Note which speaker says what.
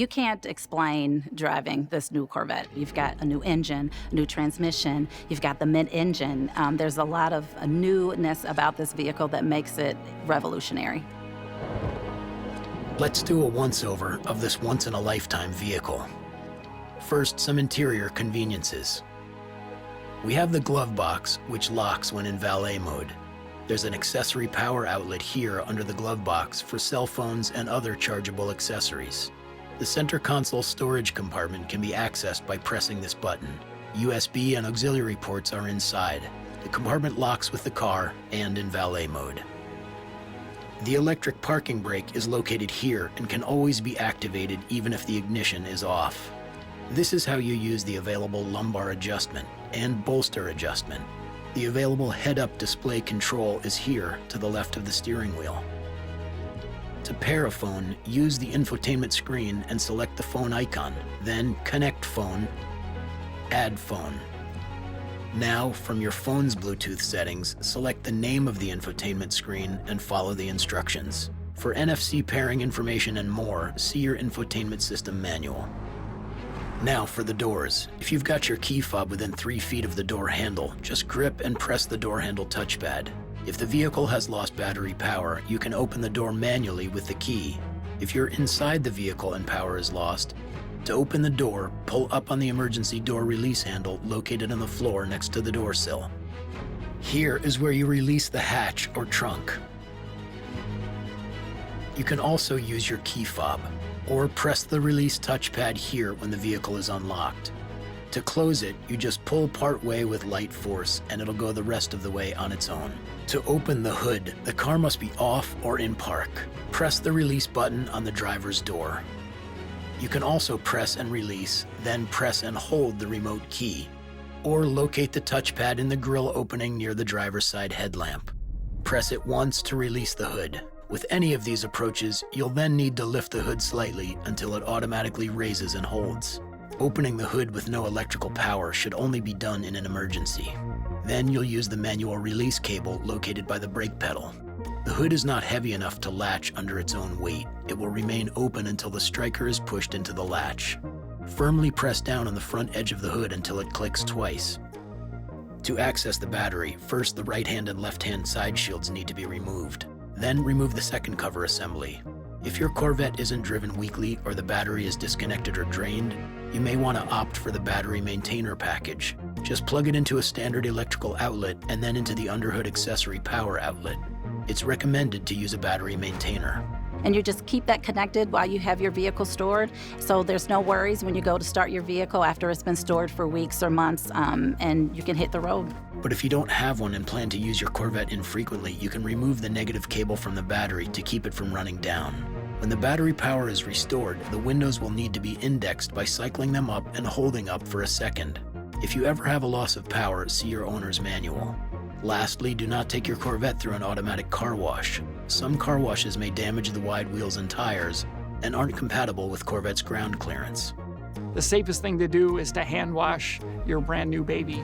Speaker 1: You can't explain driving this new Corvette. You've got a new engine, new transmission, you've got the mid-engine. There's a lot of newness about this vehicle that makes it revolutionary.
Speaker 2: Let's do a once-over of this once-in-a-lifetime vehicle. First, some interior conveniences. We have the glove box, which locks when in valet mode. There's an accessory power outlet here under the glove box for cell phones and other chargeable accessories. The center console storage compartment can be accessed by pressing this button. USB and auxiliary ports are inside. The compartment locks with the car and in valet mode. The electric parking brake is located here and can always be activated even if the ignition is off. This is how you use the available lumbar adjustment and bolster adjustment. The available head-up display control is here to the left of the steering wheel. To pair a phone, use the infotainment screen and select the phone icon, then connect phone, add phone. Now, from your phone's Bluetooth settings, select the name of the infotainment screen and follow the instructions. For NFC pairing information and more, see your infotainment system manual. Now for the doors. If you've got your key fob within 3 feet of the door handle, just grip and press the door handle touchpad. If the vehicle has lost battery power, you can open the door manually with the key. If you're inside the vehicle and power is lost, to open the door, pull up on the emergency door release handle located on the floor next to the door sill. Here is where you release the hatch or trunk. You can also use your key fob, or press the release touchpad here when the vehicle is unlocked. To close it, you just pull part way with light force and it'll go the rest of the way on its own. To open the hood, the car must be off or in park. Press the release button on the driver's door. You can also press and release, then press and hold the remote key, or locate the touchpad in the grille opening near the driver's side headlamp. Press it once to release the hood. With any of these approaches, you'll then need to lift the hood slightly until it automatically raises and holds. Opening the hood with no electrical power should only be done in an emergency. Then you'll use the manual release cable located by the brake pedal. The hood is not heavy enough to latch under its own weight. It will remain open until the striker is pushed into the latch. Firmly press down on the front edge of the hood until it clicks twice. To access the battery, first the right hand and left hand side shields need to be removed. Then remove the second cover assembly. If your Corvette isn't driven weekly or the battery is disconnected or drained, you may want to opt for the battery maintainer package. Just plug it into a standard electrical outlet and then into the underhood accessory power outlet. It's recommended to use a battery maintainer.
Speaker 1: And you just keep that connected while you have your vehicle stored, so there's no worries when you go to start your vehicle after it's been stored for weeks or months, and you can hit the road.
Speaker 2: But if you don't have one and plan to use your Corvette infrequently, you can remove the negative cable from the battery to keep it from running down. When the battery power is restored, the windows will need to be indexed by cycling them up and holding up for a second. If you ever have a loss of power, see your owner's manual. Lastly, do not take your Corvette through an automatic car wash. Some car washes may damage the wide wheels and tires and aren't compatible with Corvette's ground clearance.
Speaker 3: The safest thing to do is to hand wash your brand new baby.